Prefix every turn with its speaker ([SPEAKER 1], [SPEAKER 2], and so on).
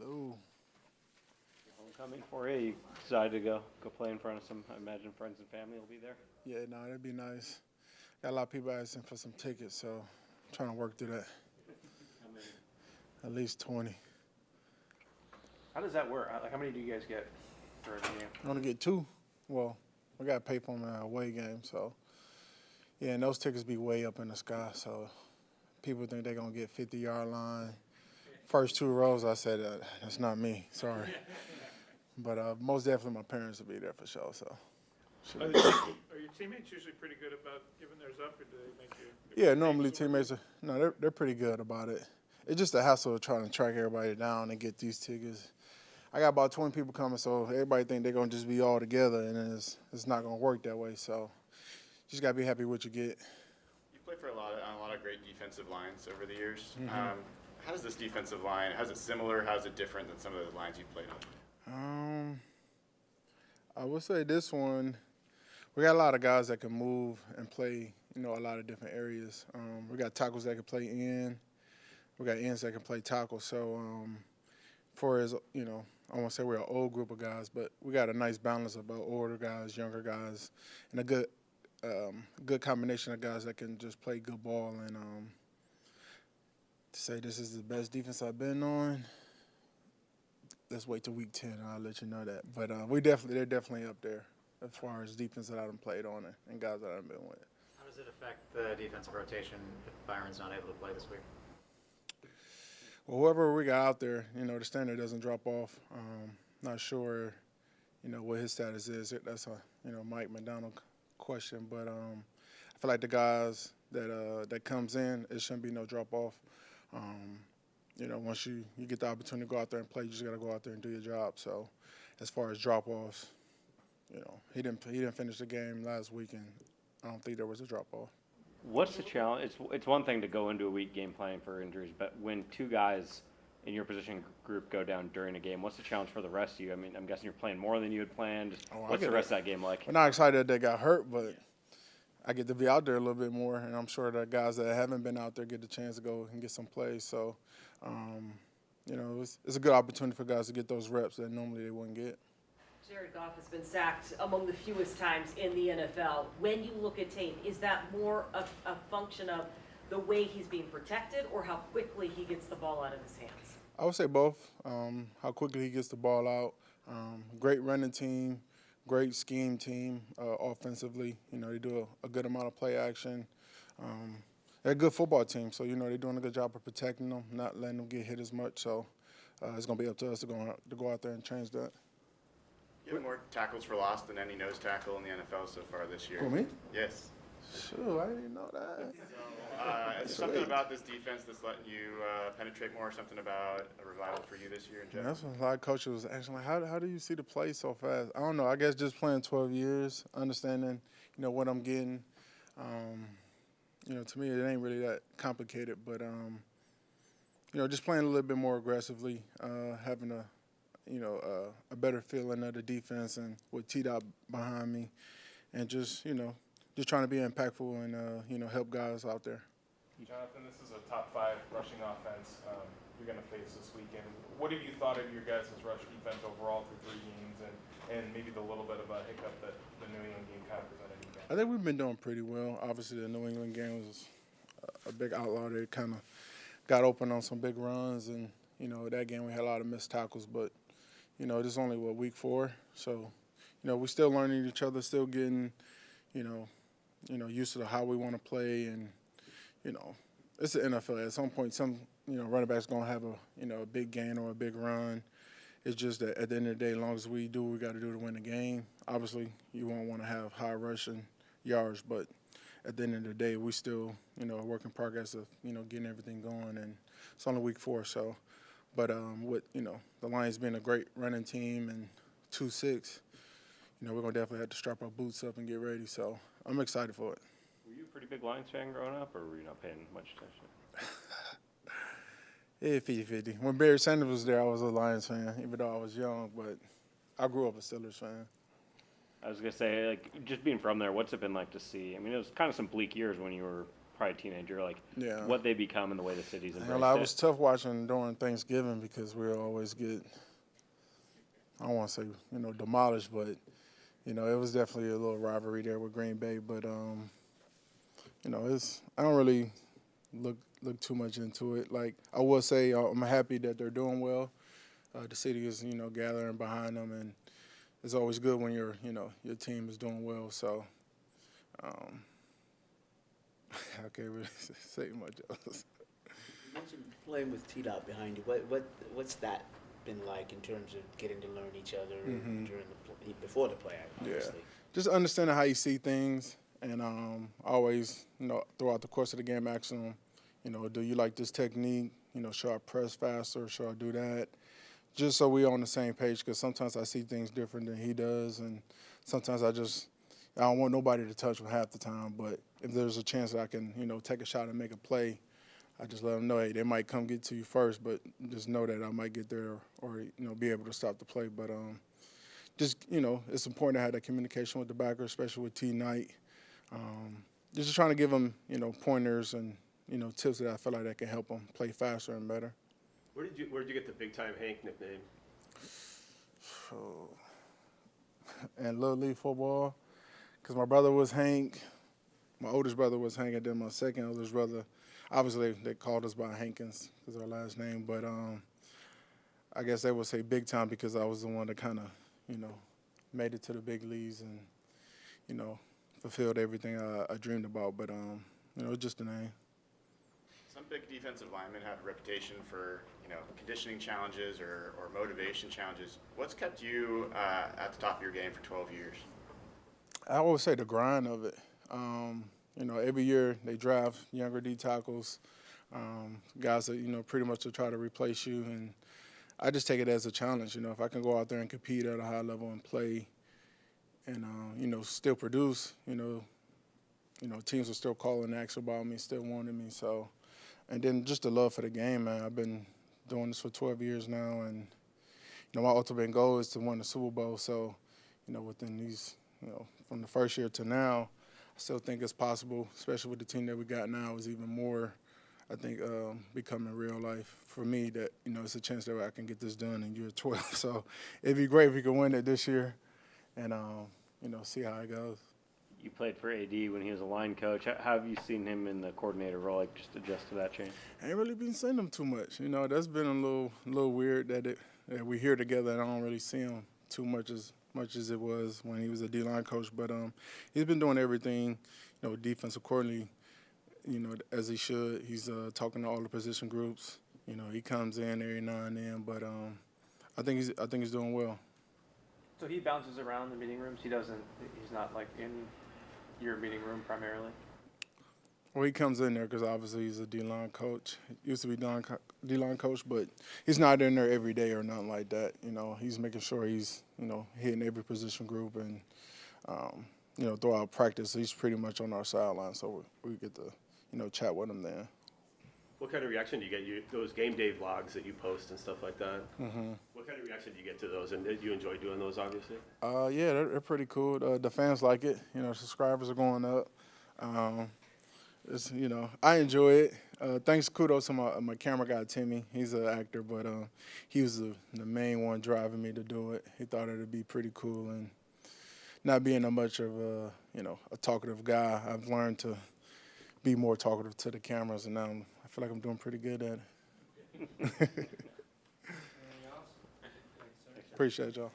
[SPEAKER 1] Hello.
[SPEAKER 2] Homecoming for you. You decided to go play in front of some, I imagine, friends and family will be there.
[SPEAKER 1] Yeah, no, that'd be nice. Got a lot of people asking for some tickets, so I'm trying to work through that.
[SPEAKER 2] How many?
[SPEAKER 1] At least 20.
[SPEAKER 2] How does that work? Like, how many do you guys get for a game?
[SPEAKER 1] I only get 2. Well, we got to pay for them in our away game, so. Yeah, and those tickets be way up in the sky, so people think they're going to get 50-yard line. First 2 rows, I said, that's not me, sorry. But most definitely my parents will be there for sure, so.
[SPEAKER 3] Are your teammates usually pretty good about giving theirs up, or do they make you?
[SPEAKER 1] Yeah, normally teammates they're pretty good about it. It's just a hassle of trying to track everybody down and get these tickets. I got about 20 people coming, so everybody think they're gonna just be all together, and it's not gonna work that way. So you just gotta be happy with what you get.
[SPEAKER 4] You played for on a lot of great defensive lines over the years.
[SPEAKER 1] Mm-hmm.
[SPEAKER 4] How does this defensive line? How's it similar? How's it different than some of the lines you've played on?
[SPEAKER 1] I would say this one. We got a lot of guys that can move and play, a lot of different areas. We got tackles that can play in. We got ends that can play tackle. So, for as I won't say we're an old group of guys, but we got a nice balance of older guys, younger guys, and a good combination of guys that can just play good ball. And to say this is the best defense I've been on, let's wait till week 10. I'll let you know that. But they're definitely up there as far as defense that I've played on and guys that I've been with.
[SPEAKER 5] How does it affect the defensive rotation if Byron's not able to play this week?
[SPEAKER 1] Well, whoever we got out there, the standard doesn't drop off. Not sure, what his status is. That's a, Mike McDonald question. But I feel like the guys that comes in, it shouldn't be no drop off. Once you get the opportunity to go out there and play, you just got to go out there and do your job. So as far as drop offs, he didn't finish the game last week, and I don't think there was a drop off.
[SPEAKER 2] What's the challenge? It's one thing to go into a week game planning for injuries, but when 2 guys in your position group go down during a game, what's the challenge for the rest of you? I mean, I'm guessing you're playing more than you had planned. What's the rest of that game like?
[SPEAKER 1] I'm not excited that they got hurt, but I get to be out there a little bit more, and I'm sure the guys that haven't been out there get the chance to go and get some plays. So, it's a good opportunity for guys to get those reps that normally they wouldn't get.
[SPEAKER 6] Jared Goff has been sacked among the fewest times in the NFL. When you look at tape, is that more a function of the way he's being protected or how quickly he gets the ball out of his hands?
[SPEAKER 1] I would say both. How quickly he gets the ball out. Great running team, great scheme team offensively. They do a good amount of play action. They're a good football team, so they're doing a good job of protecting them, not letting them get hit as much. So it's going to be up to us to go out there and change that.
[SPEAKER 4] You have more tackles for loss than any nose tackle in the NFL so far this year.
[SPEAKER 1] Who, me?
[SPEAKER 4] Yes.
[SPEAKER 1] Sure, I didn't know that.
[SPEAKER 4] So, something about this defense that's letting you penetrate more, something about a revival for you this year in general?
[SPEAKER 1] That's what a lot of coaches was asking, like, how do you see the play so fast? I don't know. I guess just playing 12 years, understanding, what I'm getting. To me, it ain't really that complicated. But, just playing a little bit more aggressively, having a better feeling of the defense and with T-Dot behind me, and just trying to be impactful and, help guys out there.
[SPEAKER 7] Johnathan, this is a top 5 rushing offense you're going to face this weekend. What have you thought of your guys' rush defense overall through 3 games and maybe the little bit of a hiccup that the New England game kind of presented you guys?
[SPEAKER 1] I think we've been doing pretty well. Obviously, the New England game was a big outlaw. They kind of got open on some big runs, and, that game we had a lot of missed tackles, but this is only, week 4. So, we're still learning each other, still getting, used to how we want to play. And, it's the NFL. At some point, some, running back's going to have a big gain or a big run. It's just that at the end of the day, as long as we do what we got to do to win the game, obviously you won't want to have high rushing yards. But at the end of the day, we still, a work in progress of, getting everything going. And it's only week 4, so. But with, the Lions being a great running team and 2-6, we're going to definitely have to strap our boots up and get ready. So I'm excited for it.
[SPEAKER 2] Were you a pretty big Lions fan growing up, or were you not paying much attention?
[SPEAKER 1] Yeah, 50-50. When Barry Sanders was there, I was a Lions fan, even though I was young. But I grew up a Steelers fan.
[SPEAKER 2] I was going to say, just being from there, what's it been like to see? I mean, it was kind of some bleak years when you were probably a teenager, like
[SPEAKER 1] Yeah.
[SPEAKER 2] what they become and the way the city's
[SPEAKER 1] And
[SPEAKER 2] embraced
[SPEAKER 1] it
[SPEAKER 2] it.
[SPEAKER 1] was tough watching during Thanksgiving because we'll always get, I don't want to say, demolished, but, it was definitely a little rivalry there with Green Bay. But, I don't really look too much into it. Like, I will say I'm happy that they're doing well. The city is, gathering behind them, and it's always good when your team is doing well. So, I can't really say much else.
[SPEAKER 8] You mentioned playing with T-Dot behind you. What's that been like in terms of getting to learn each other before the play, obviously?
[SPEAKER 1] Yeah, just understanding how you see things, and always, throughout the course of the game, asking them, do you like this technique? Should I press faster? Should I do that? Just so we're on the same page, because sometimes I see things different than he does, and sometimes I don't want nobody to touch him half the time. But if there's a chance that I can, take a shot and make a play, I just let them know, hey, they might come get to you first, but just know that I might get there or be able to stop the play. But it's important to have that communication with the backer, especially with T. Knight. Just trying to give them, pointers and, tips that I feel like that can help them play faster and better.
[SPEAKER 9] Where did you get the Big Time Hank nickname?
[SPEAKER 1] And Little League football, because my brother was Hank, my oldest brother was Hank, and then my second oldest brother, obviously they called us by Hankins because our last name, but I guess they would say Big Time because I was the one that kind of, made it to the big leagues and, fulfilled everything I dreamed about, but just the name.
[SPEAKER 4] Some big defensive linemen have a reputation for, conditioning challenges or motivation challenges. What's kept you at the top of your game for 12 years?
[SPEAKER 1] I always say the grind of it. Every year they draft younger D tackles, guys that, pretty much to try to replace you. And I just take it as a challenge. If I can go out there and compete at a high level and play and, still produce, teams are still calling and asking about me, still wanting me. So, and then just the love for the game, man. I've been doing this for 12 years now. And, my ultimate goal is to win the Super Bowl. So, within these, from the first year to now, I still think it's possible, especially with the team that we got now, is even more, I think, becoming real life for me that, it's a chance that I can get this done in year 12. So it'd be great if we could win it this year and, see how it goes.
[SPEAKER 2] You played for AD when he was a line coach. How have you seen him in the coordinator role, like just adjust to that change?
[SPEAKER 1] I ain't really been seeing him too much. That's been a little weird that we're here together and I don't really see him too much as it was when he was a D-line coach. But he's been doing everything, defensive coordinator, as he should. He's talking to all the position groups. He comes in every now and then, but I think he's doing well.
[SPEAKER 10] So he bounces around the meeting rooms. He's not like in your meeting room primarily.
[SPEAKER 1] Well, he comes in there because obviously he's a D-line coach. He used to be D-line coach, but he's not in there every day or nothing like that. He's making sure he's, hitting every position group and, throughout practice, he's pretty much on our sideline, so we get to, chat with him there.
[SPEAKER 9] What kind of reaction do you get? Those game day vlogs that you post and stuff like that. Mm-hmm. What kind of reaction do you get to those? And you enjoy doing those, obviously?
[SPEAKER 1] Yeah, they're pretty cool. The fans like it. Subscribers are going up. I enjoy it. Kudos to my camera guy, Timmy. He's an actor, but he was the main one driving me to do it. He thought it would be pretty cool. And not being much of a talkative guy, I've learned to be more talkative to the cameras, and now I feel like I'm doing pretty good at it. Appreciate y'all.